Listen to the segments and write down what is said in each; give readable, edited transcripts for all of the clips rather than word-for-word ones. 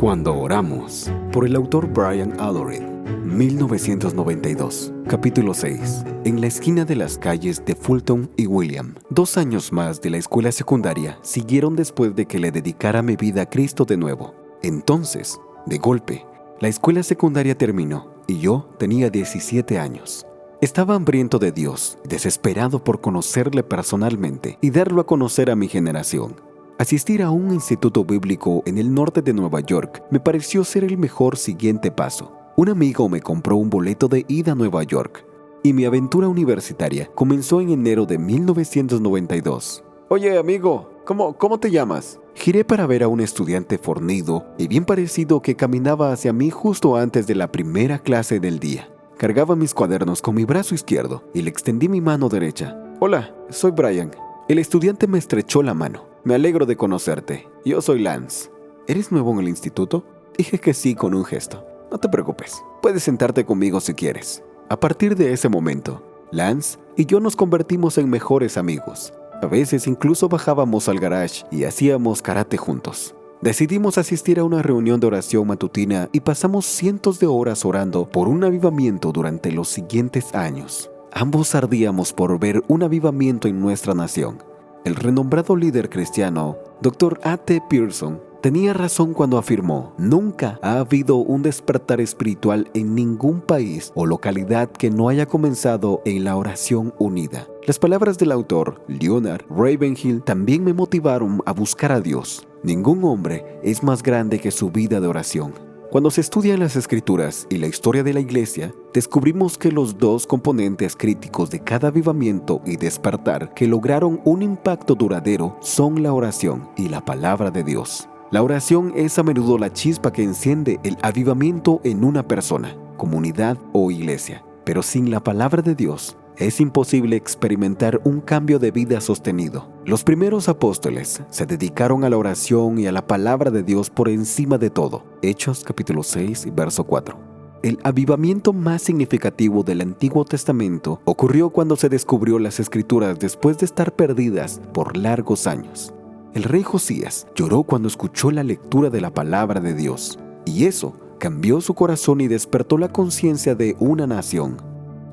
Cuando oramos, por el autor Brian Allored, 1992, capítulo 6. En la esquina de las calles de Fulton y William, 2 años más de la escuela secundaria siguieron después de que le dedicara mi vida a Cristo de nuevo. Entonces, de golpe, la escuela secundaria terminó y yo tenía 17 años. Estaba hambriento de Dios, desesperado por conocerle personalmente y darlo a conocer a mi generación. Asistir a un instituto bíblico en el norte de Nueva York me pareció ser el mejor siguiente paso. Un amigo me compró un boleto de ida a Nueva York y mi aventura universitaria comenzó en enero de 1992. Oye, amigo, ¿cómo te llamas? Giré para ver a un estudiante fornido y bien parecido que caminaba hacia mí justo antes de la primera clase del día. Cargaba mis cuadernos con mi brazo izquierdo y le extendí mi mano derecha. Hola, soy Brian. El estudiante me estrechó la mano. Me alegro de conocerte. Yo soy Lance. ¿Eres nuevo en el instituto? Dije que sí con un gesto. No te preocupes. Puedes sentarte conmigo si quieres. A partir de ese momento, Lance y yo nos convertimos en mejores amigos. A veces incluso bajábamos al garage y hacíamos karate juntos. Decidimos asistir a una reunión de oración matutina y pasamos cientos de horas orando por un avivamiento durante los siguientes años. Ambos ardíamos por ver un avivamiento en nuestra nación. El renombrado líder cristiano, Dr. A.T. Pierson, tenía razón cuando afirmó: nunca ha habido un despertar espiritual en ningún país o localidad que no haya comenzado en la oración unida. Las palabras del autor, Leonard Ravenhill, también me motivaron a buscar a Dios. Ningún hombre es más grande que su vida de oración. Cuando se estudian las Escrituras y la historia de la Iglesia, descubrimos que los dos componentes críticos de cada avivamiento y despertar que lograron un impacto duradero son la oración y la palabra de Dios. La oración es a menudo la chispa que enciende el avivamiento en una persona, comunidad o iglesia. Pero sin la palabra de Dios, es imposible experimentar un cambio de vida sostenido. Los primeros apóstoles se dedicaron a la oración y a la palabra de Dios por encima de todo. Hechos capítulo 6, verso 4. El avivamiento más significativo del Antiguo Testamento ocurrió cuando se descubrió las Escrituras después de estar perdidas por largos años. El rey Josías lloró cuando escuchó la lectura de la palabra de Dios, y eso cambió su corazón y despertó la conciencia de una nación.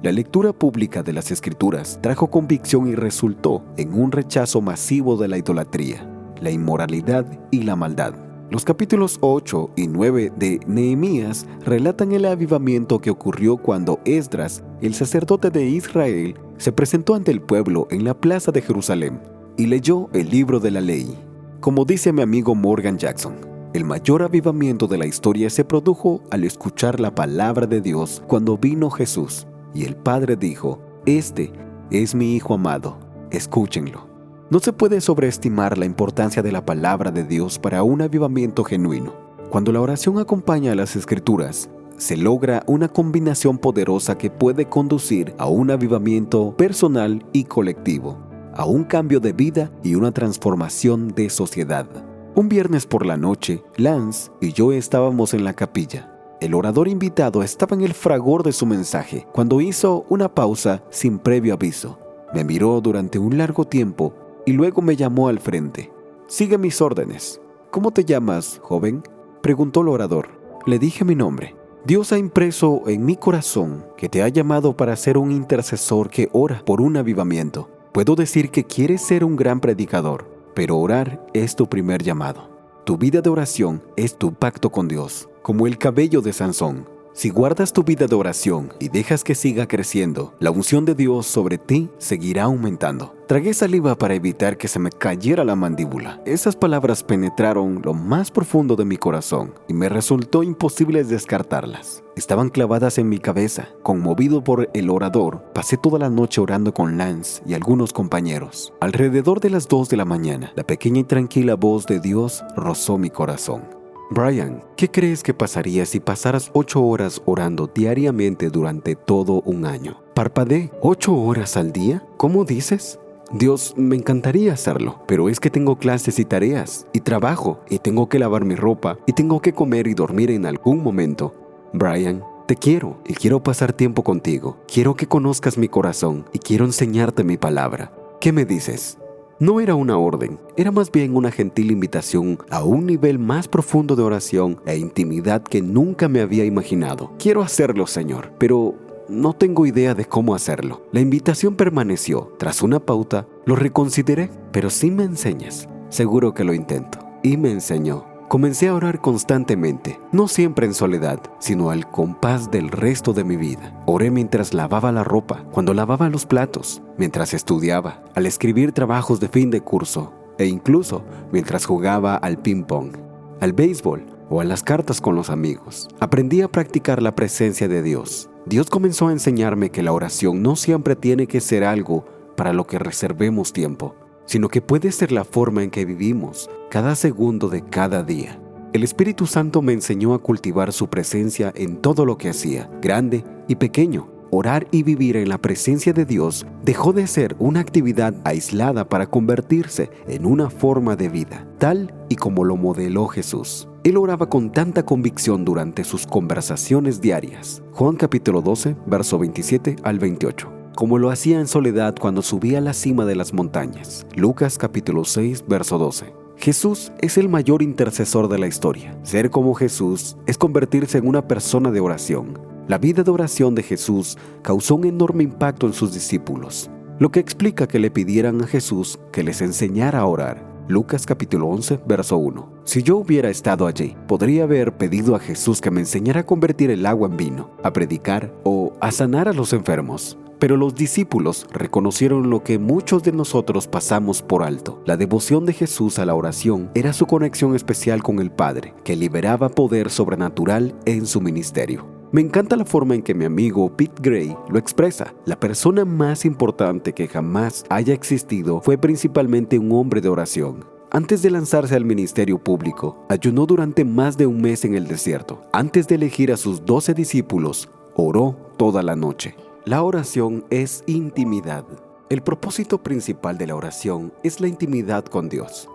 La lectura pública de las Escrituras trajo convicción y resultó en un rechazo masivo de la idolatría, la inmoralidad y la maldad. Los capítulos 8 y 9 de Nehemías relatan el avivamiento que ocurrió cuando Esdras, el sacerdote de Israel, se presentó ante el pueblo en la plaza de Jerusalén y leyó el libro de la ley. Como dice mi amigo Morgan Jackson, el mayor avivamiento de la historia se produjo al escuchar la palabra de Dios cuando vino Jesús. Y el Padre dijo: este es mi Hijo amado, escúchenlo. No se puede sobreestimar la importancia de la palabra de Dios para un avivamiento genuino. Cuando la oración acompaña a las Escrituras, se logra una combinación poderosa que puede conducir a un avivamiento personal y colectivo, a un cambio de vida y una transformación de sociedad. Un viernes por la noche, Lance y yo estábamos en la capilla. El orador invitado estaba en el fragor de su mensaje cuando hizo una pausa sin previo aviso. Me miró durante un largo tiempo y luego me llamó al frente. «Sigue mis órdenes». «¿Cómo te llamas, joven?», preguntó el orador. Le dije mi nombre. «Dios ha impreso en mi corazón que te ha llamado para ser un intercesor que ora por un avivamiento. Puedo decir que quieres ser un gran predicador, pero orar es tu primer llamado. Tu vida de oración es tu pacto con Dios, como el cabello de Sansón. Si guardas tu vida de oración y dejas que siga creciendo, la unción de Dios sobre ti seguirá aumentando». Tragué saliva para evitar que se me cayera la mandíbula. Esas palabras penetraron lo más profundo de mi corazón y me resultó imposible descartarlas. Estaban clavadas en mi cabeza. Conmovido por el orador, pasé toda la noche orando con Lance y algunos compañeros. Alrededor de las 2 de la mañana, la pequeña y tranquila voz de Dios rozó mi corazón. «Brian, ¿qué crees que pasaría si pasaras 8 horas orando diariamente durante todo un año?» Parpadeé. «¿8 horas al día? ¿Cómo dices?» «Dios, me encantaría hacerlo, pero es que tengo clases y tareas, y trabajo, y tengo que lavar mi ropa, y tengo que comer y dormir en algún momento. Brian, te quiero y quiero pasar tiempo contigo. Quiero que conozcas mi corazón y quiero enseñarte mi palabra. ¿Qué me dices?» No era una orden, era más bien una gentil invitación a un nivel más profundo de oración e intimidad que nunca me había imaginado. Quiero hacerlo, Señor, pero no tengo idea de cómo hacerlo. La invitación permaneció. Tras una pauta, lo reconsideré, pero si me enseñas, seguro que lo intento. Y me enseñó. Comencé a orar constantemente, no siempre en soledad, sino al compás del resto de mi vida. Oré mientras lavaba la ropa, cuando lavaba los platos, mientras estudiaba, al escribir trabajos de fin de curso, e incluso mientras jugaba al ping-pong, al béisbol o a las cartas con los amigos. Aprendí a practicar la presencia de Dios. Dios comenzó a enseñarme que la oración no siempre tiene que ser algo para lo que reservemos tiempo, sino que puede ser la forma en que vivimos cada segundo de cada día. El Espíritu Santo me enseñó a cultivar su presencia en todo lo que hacía, grande y pequeño. Orar y vivir en la presencia de Dios dejó de ser una actividad aislada para convertirse en una forma de vida, tal y como lo modeló Jesús. Él oraba con tanta convicción durante sus conversaciones diarias. Juan capítulo 12, verso 27 al 28. Como lo hacía en soledad cuando subía a la cima de las montañas. Lucas capítulo 6, verso 12. Jesús es el mayor intercesor de la historia. Ser como Jesús es convertirse en una persona de oración. La vida de oración de Jesús causó un enorme impacto en sus discípulos, lo que explica que le pidieran a Jesús que les enseñara a orar. Lucas capítulo 11, verso 1. Si yo hubiera estado allí, podría haber pedido a Jesús que me enseñara a convertir el agua en vino, a predicar o a sanar a los enfermos. Pero los discípulos reconocieron lo que muchos de nosotros pasamos por alto. La devoción de Jesús a la oración era su conexión especial con el Padre, que liberaba poder sobrenatural en su ministerio. Me encanta la forma en que mi amigo Pete Gray lo expresa. La persona más importante que jamás haya existido fue principalmente un hombre de oración. Antes de lanzarse al ministerio público, ayunó durante más de un mes en el desierto. Antes de elegir a sus 12 discípulos, oró toda la noche. La oración es intimidad. El propósito principal de la oración es la intimidad con Dios.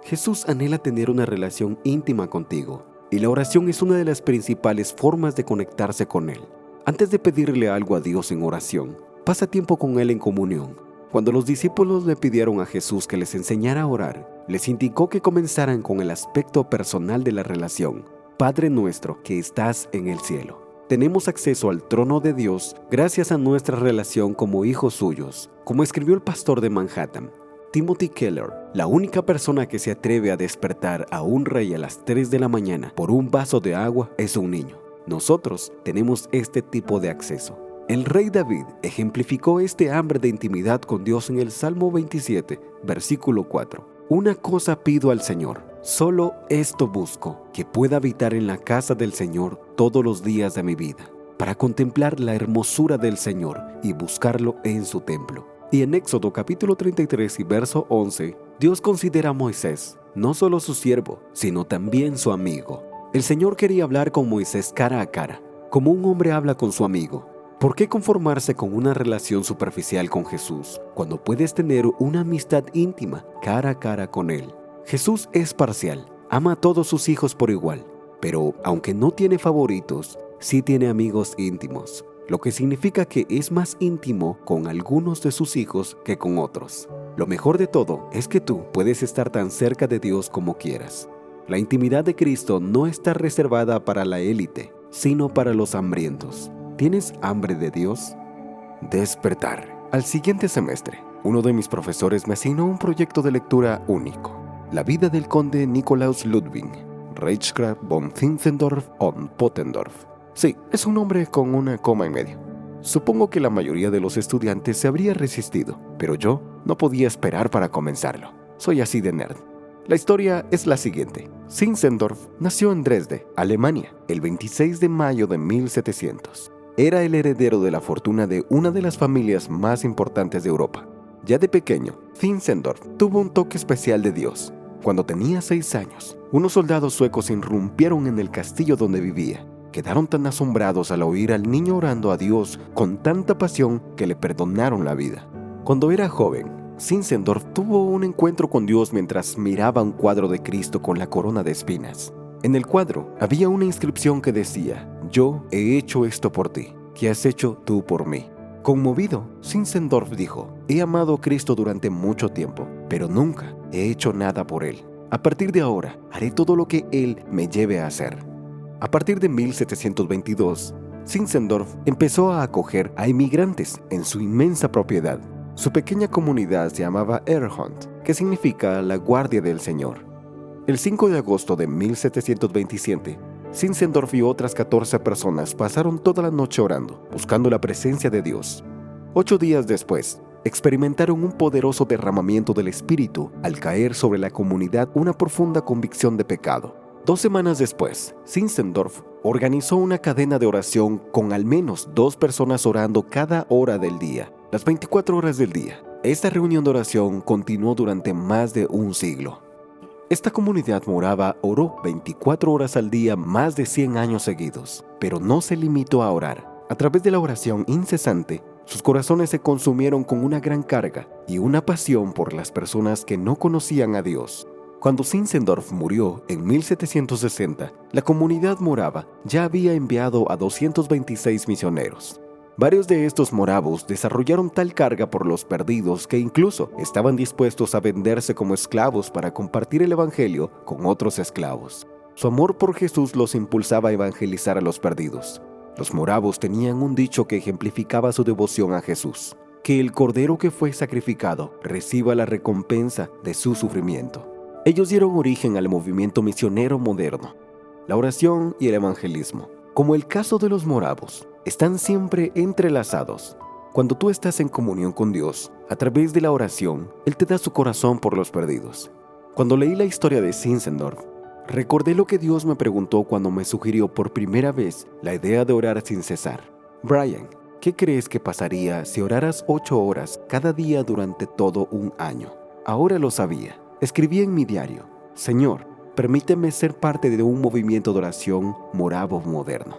Jesús anhela tener una relación íntima contigo, y la oración es una de las principales formas de conectarse con Él. Antes de pedirle algo a Dios en oración, pasa tiempo con Él en comunión. Cuando los discípulos le pidieron a Jesús que les enseñara a orar, les indicó que comenzaran con el aspecto personal de la relación. Padre nuestro que estás en el cielo. Tenemos acceso al trono de Dios gracias a nuestra relación como hijos suyos. Como escribió el pastor de Manhattan, Timothy Keller, la única persona que se atreve a despertar a un rey a las 3 de la mañana por un vaso de agua es un niño. Nosotros tenemos este tipo de acceso. El rey David ejemplificó este hambre de intimidad con Dios en el Salmo 27, versículo 4. Una cosa pido al Señor, solo esto busco, que pueda habitar en la casa del Señor todos los días de mi vida, para contemplar la hermosura del Señor y buscarlo en su templo. Y en Éxodo capítulo 33 y verso 11, Dios considera a Moisés no solo su siervo, sino también su amigo. El Señor quería hablar con Moisés cara a cara, como un hombre habla con su amigo. ¿Por qué conformarse con una relación superficial con Jesús cuando puedes tener una amistad íntima cara a cara con Él? Jesús es parcial, ama a todos sus hijos por igual, pero aunque no tiene favoritos, sí tiene amigos íntimos, lo que significa que es más íntimo con algunos de sus hijos que con otros. Lo mejor de todo es que tú puedes estar tan cerca de Dios como quieras. La intimidad de Cristo no está reservada para la élite, sino para los hambrientos. ¿Tienes hambre de Dios? Despertar. Al siguiente semestre, uno de mis profesores me asignó un proyecto de lectura único. La vida del conde Nikolaus Ludwig, Reichsgraf von Zinzendorf und Pottendorf. Sí, es un nombre con una coma en medio. Supongo que la mayoría de los estudiantes se habría resistido, pero yo no podía esperar para comenzarlo. Soy así de nerd. La historia es la siguiente. Zinzendorf nació en Dresde, Alemania, el 26 de mayo de 1700. Era el heredero de la fortuna de una de las familias más importantes de Europa. Ya de pequeño, Zinzendorf tuvo un toque especial de Dios. Cuando tenía 6 años, unos soldados suecos irrumpieron en el castillo donde vivía. Quedaron tan asombrados al oír al niño orando a Dios con tanta pasión que le perdonaron la vida. Cuando era joven, Zinzendorf tuvo un encuentro con Dios mientras miraba un cuadro de Cristo con la corona de espinas. En el cuadro había una inscripción que decía: «Yo he hecho esto por ti, ¿qué has hecho tú por mí?». Conmovido, Zinzendorf dijo: «He amado a Cristo durante mucho tiempo, pero nunca he hecho nada por Él. A partir de ahora, haré todo lo que Él me lleve a hacer». A partir de 1722, Zinzendorf empezó a acoger a inmigrantes en su inmensa propiedad. Su pequeña comunidad se llamaba Erhont, que significa la guardia del Señor. El 5 de agosto de 1727, Zinzendorf y otras 14 personas pasaron toda la noche orando, buscando la presencia de Dios. 8 días después, experimentaron un poderoso derramamiento del Espíritu al caer sobre la comunidad una profunda convicción de pecado. 2 semanas después, Zinzendorf organizó una cadena de oración con al menos 2 personas orando cada hora del día, las 24 horas del día. Esta reunión de oración continuó durante más de un siglo. Esta comunidad morava oró 24 horas al día más de 100 años seguidos, pero no se limitó a orar. A través de la oración incesante, sus corazones se consumieron con una gran carga y una pasión por las personas que no conocían a Dios. Cuando Zinzendorf murió en 1760, la comunidad morava ya había enviado a 226 misioneros. Varios de estos moravos desarrollaron tal carga por los perdidos que incluso estaban dispuestos a venderse como esclavos para compartir el evangelio con otros esclavos. Su amor por Jesús los impulsaba a evangelizar a los perdidos. Los moravos tenían un dicho que ejemplificaba su devoción a Jesús: que el cordero que fue sacrificado reciba la recompensa de su sufrimiento. Ellos dieron origen al movimiento misionero moderno. La oración y el evangelismo, como el caso de los moravos, están siempre entrelazados. Cuando tú estás en comunión con Dios, a través de la oración, Él te da su corazón por los perdidos. Cuando leí la historia de Zinzendorf, recordé lo que Dios me preguntó cuando me sugirió por primera vez la idea de orar sin cesar. Brian, ¿qué crees que pasaría si oraras 8 horas cada día durante todo un año? Ahora lo sabía. Escribí en mi diario: Señor, permíteme ser parte de un movimiento de oración moravo moderno.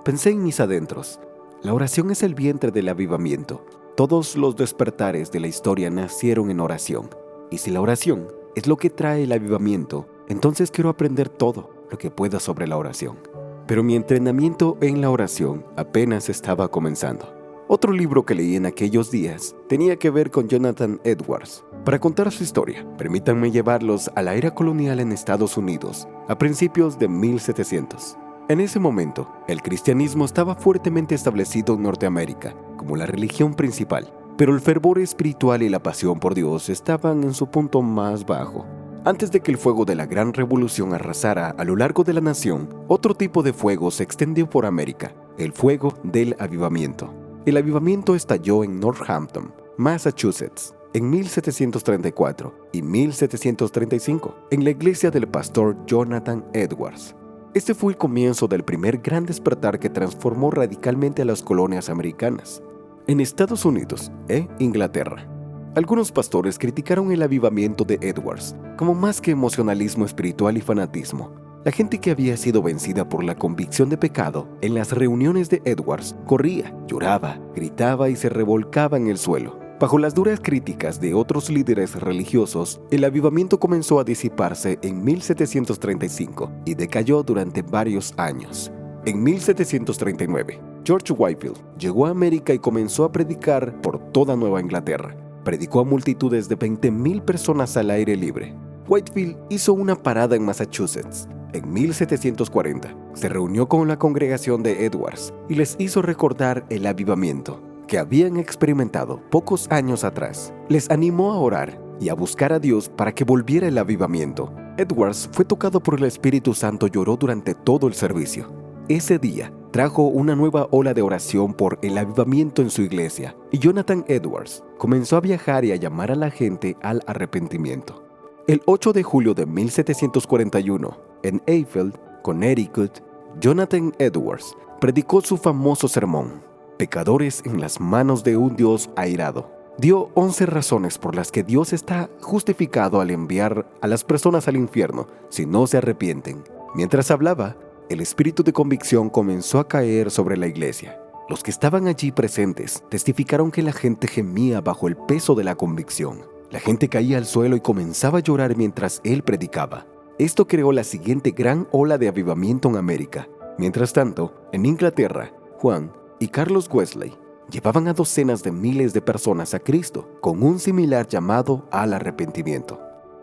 Pensé en mis adentros. La oración es el vientre del avivamiento. Todos los despertares de la historia nacieron en oración. Y si la oración es lo que trae el avivamiento, entonces quiero aprender todo lo que pueda sobre la oración. Pero mi entrenamiento en la oración apenas estaba comenzando. Otro libro que leí en aquellos días tenía que ver con Jonathan Edwards. Para contar su historia, permítanme llevarlos a la era colonial en Estados Unidos, a principios de 1700. En ese momento, el cristianismo estaba fuertemente establecido en Norteamérica como la religión principal, pero el fervor espiritual y la pasión por Dios estaban en su punto más bajo. Antes de que el fuego de la Gran Revolución arrasara a lo largo de la nación, otro tipo de fuego se extendió por América: el fuego del avivamiento. El avivamiento estalló en Northampton, Massachusetts, en 1734 y 1735, en la iglesia del pastor Jonathan Edwards. Este fue el comienzo del primer gran despertar que transformó radicalmente a las colonias americanas, en Estados Unidos e Inglaterra. Algunos pastores criticaron el avivamiento de Edwards como más que emocionalismo espiritual y fanatismo. La gente que había sido vencida por la convicción de pecado en las reuniones de Edwards corría, lloraba, gritaba y se revolcaba en el suelo. Bajo las duras críticas de otros líderes religiosos, el avivamiento comenzó a disiparse en 1735 y decayó durante varios años. En 1739, George Whitefield llegó a América y comenzó a predicar por toda Nueva Inglaterra. Predicó a multitudes de 20,000 personas al aire libre. Whitefield hizo una parada en Massachusetts. En 1740, se reunió con la congregación de Edwards y les hizo recordar el avivamiento que habían experimentado pocos años atrás. Les animó a orar y a buscar a Dios para que volviera el avivamiento. Edwards fue tocado por el Espíritu Santo y lloró durante todo el servicio. Ese día trajo una nueva ola de oración por el avivamiento en su iglesia, y Jonathan Edwards comenzó a viajar y a llamar a la gente al arrepentimiento. El 8 de julio de 1741, en Hayfield, Connecticut, Jonathan Edwards predicó su famoso sermón, Pecadores en las manos de un Dios airado. Dio 11 razones por las que Dios está justificado al enviar a las personas al infierno si no se arrepienten. Mientras hablaba, el espíritu de convicción comenzó a caer sobre la iglesia. Los que estaban allí presentes testificaron que la gente gemía bajo el peso de la convicción. La gente caía al suelo y comenzaba a llorar mientras él predicaba. Esto creó la siguiente gran ola de avivamiento en América. Mientras tanto, en Inglaterra, Juan y Carlos Wesley llevaban a docenas de miles de personas a Cristo con un similar llamado al arrepentimiento.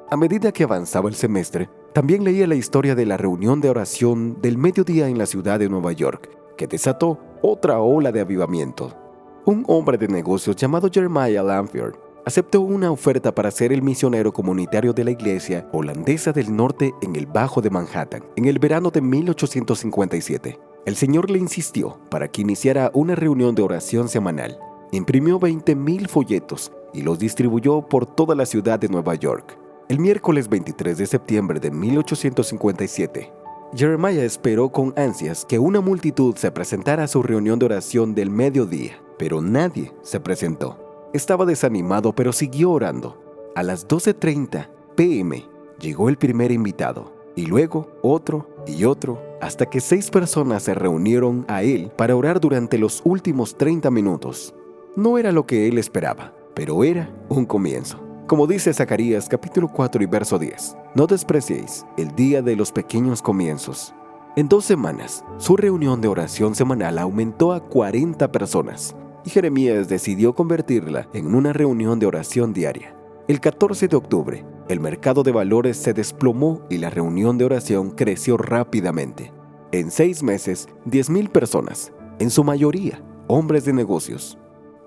A medida que avanzaba el semestre, también leía la historia de la reunión de oración del mediodía en la ciudad de Nueva York, que desató otra ola de avivamiento. Un hombre de negocios llamado Jeremiah Lanfear aceptó una oferta para ser el misionero comunitario de la iglesia holandesa del norte en el Bajo de Manhattan, en el verano de 1857. El Señor le insistió para que iniciara una reunión de oración semanal. Imprimió 20,000 folletos y los distribuyó por toda la ciudad de Nueva York. El miércoles 23 de septiembre de 1857, Jeremiah esperó con ansias que una multitud se presentara a su reunión de oración del mediodía, pero nadie se presentó. Estaba desanimado, pero siguió orando. A las 12:30 p.m. llegó el primer invitado, y luego otro y otro, hasta que 6 personas se reunieron a él para orar durante los últimos 30 minutos. No era lo que él esperaba, pero era un comienzo. Como dice Zacarías capítulo 4 y verso 10, no despreciéis el día de los pequeños comienzos. En 2 semanas, su reunión de oración semanal aumentó a 40 personas y Jeremías decidió convertirla en una reunión de oración diaria. El 14 de octubre, el mercado de valores se desplomó y la reunión de oración creció rápidamente. En 6 meses, 10,000 personas, en su mayoría hombres de negocios,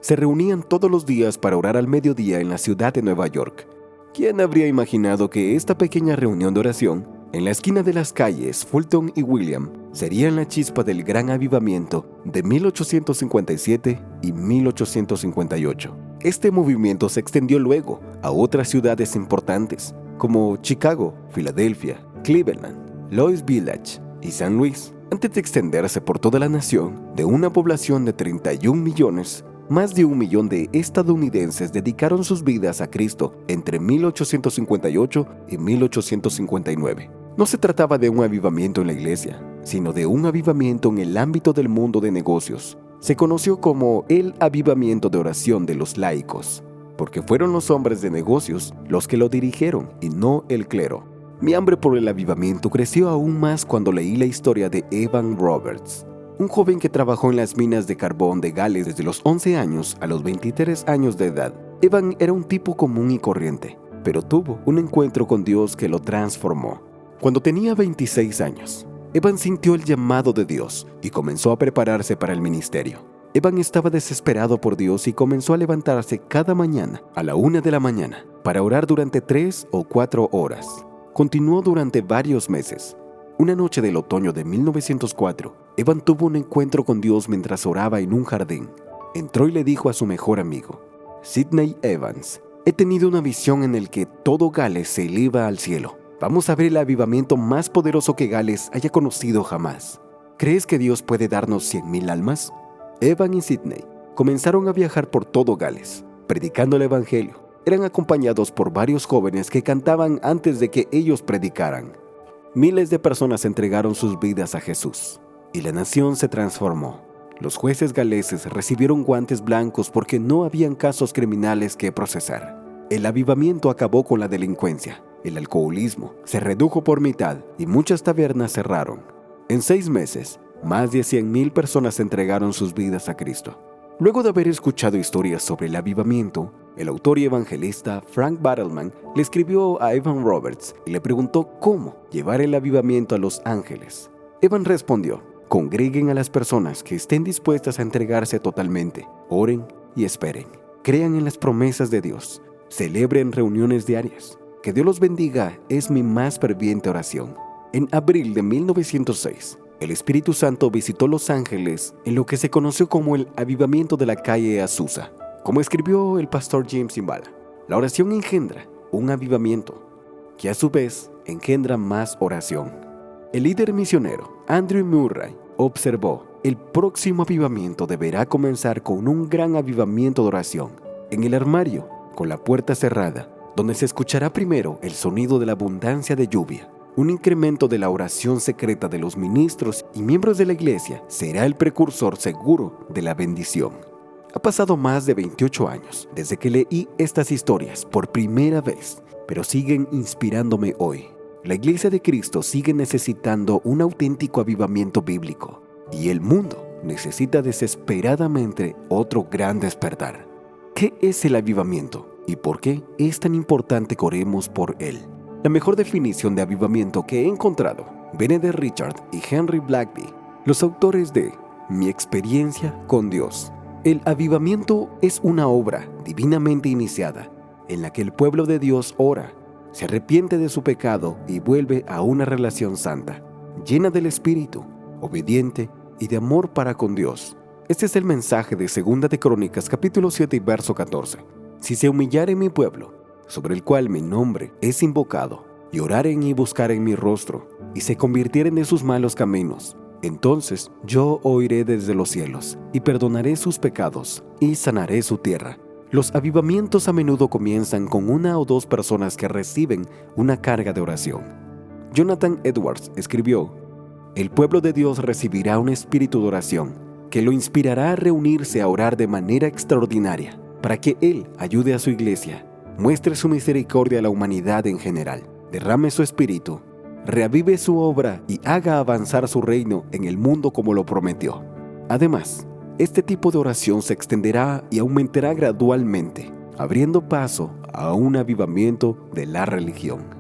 se reunían todos los días para orar al mediodía en la ciudad de Nueva York. ¿Quién habría imaginado que esta pequeña reunión de oración, en la esquina de las calles Fulton y William, sería la chispa del gran avivamiento de 1857 y 1858? Este movimiento se extendió luego a otras ciudades importantes, como Chicago, Filadelfia, Cleveland, Louis Village y San Luis. Antes de extenderse por toda la nación, de una población de 31 millones, más de 1 millón de estadounidenses dedicaron sus vidas a Cristo entre 1858 y 1859. No se trataba de un avivamiento en la iglesia, sino de un avivamiento en el ámbito del mundo de negocios. Se conoció como el avivamiento de oración de los laicos, porque fueron los hombres de negocios los que lo dirigieron y no el clero. Mi hambre por el avivamiento creció aún más cuando leí la historia de Evan Roberts, un joven que trabajó en las minas de carbón de Gales desde los 11 años a los 23 años de edad. Evan era un tipo común y corriente, pero tuvo un encuentro con Dios que lo transformó. Cuando tenía 26 años, Evan sintió el llamado de Dios y comenzó a prepararse para el ministerio. Evan estaba desesperado por Dios y comenzó a levantarse cada mañana a la 1 de la mañana para orar durante 3 o 4 horas. Continuó durante varios meses. Una noche del otoño de 1904, Evan tuvo un encuentro con Dios mientras oraba en un jardín. Entró y le dijo a su mejor amigo, Sidney Evans, he tenido una visión en el que todo Gales se eleva al cielo. Vamos a ver el avivamiento más poderoso que Gales haya conocido jamás. ¿Crees que Dios puede darnos 100,000 almas? Evan y Sidney comenzaron a viajar por todo Gales, predicando el evangelio. Eran acompañados por varios jóvenes que cantaban antes de que ellos predicaran. Miles de personas entregaron sus vidas a Jesús y la nación se transformó. Los jueces galeses recibieron guantes blancos porque no habían casos criminales que procesar. El avivamiento acabó con la delincuencia. El alcoholismo se redujo por mitad y muchas tabernas cerraron. En 6 meses, más de 100,000 personas entregaron sus vidas a Cristo. Luego de haber escuchado historias sobre el avivamiento, el autor y evangelista Frank Battleman le escribió a Evan Roberts y le preguntó cómo llevar el avivamiento a Los Ángeles. Evan respondió, congreguen a las personas que estén dispuestas a entregarse totalmente, oren y esperen, crean en las promesas de Dios, celebren reuniones diarias. Que Dios los bendiga es mi más ferviente oración. En abril de 1906, el Espíritu Santo visitó Los Ángeles en lo que se conoció como el avivamiento de la calle Azusa. Como escribió el pastor James Cymbala, la oración engendra un avivamiento, que a su vez engendra más oración. El líder misionero Andrew Murray observó, el próximo avivamiento deberá comenzar con un gran avivamiento de oración, en el armario, con la puerta cerrada, donde se escuchará primero el sonido de la abundancia de lluvia. Un incremento de la oración secreta de los ministros y miembros de la iglesia será el precursor seguro de la bendición. Ha pasado más de 28 años desde que leí estas historias por primera vez, pero siguen inspirándome hoy. La Iglesia de Cristo sigue necesitando un auténtico avivamiento bíblico y el mundo necesita desesperadamente otro gran despertar. ¿Qué es el avivamiento y por qué es tan importante que oremos por él? La mejor definición de avivamiento que he encontrado viene de Richard y Henry Blackaby, los autores de Mi experiencia con Dios. El avivamiento es una obra divinamente iniciada en la que el pueblo de Dios ora, se arrepiente de su pecado y vuelve a una relación santa, llena del Espíritu, obediente y de amor para con Dios. Este es el mensaje de 2 de Crónicas, capítulo 7 y verso 14. Si se humillare mi pueblo, sobre el cual mi nombre es invocado, y oraren y buscaren mi rostro, y se convirtieren de sus malos caminos, entonces yo oiré desde los cielos, y perdonaré sus pecados, y sanaré su tierra. Los avivamientos a menudo comienzan con una o dos personas que reciben una carga de oración. Jonathan Edwards escribió: el pueblo de Dios recibirá un espíritu de oración que lo inspirará a reunirse a orar de manera extraordinaria para que Él ayude a su iglesia, muestre su misericordia a la humanidad en general, derrame su espíritu, reavive su obra y haga avanzar su reino en el mundo como lo prometió. Además, este tipo de oración se extenderá y aumentará gradualmente, abriendo paso a un avivamiento de la religión.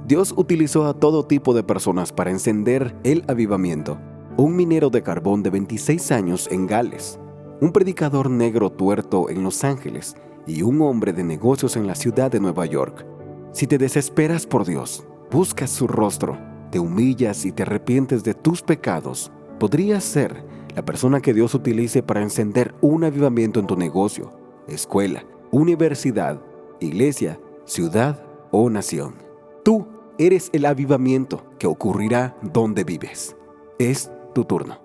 Dios utilizó a todo tipo de personas para encender el avivamiento. Un minero de carbón de 26 años en Gales, un predicador negro tuerto en Los Ángeles y un hombre de negocios en la ciudad de Nueva York. Si te desesperas por Dios, buscas su rostro, te humillas y te arrepientes de tus pecados, podrías ser la persona que Dios utilice para encender un avivamiento en tu negocio, escuela, universidad, iglesia, ciudad o nación. Tú eres el avivamiento que ocurrirá donde vives. Es tu turno.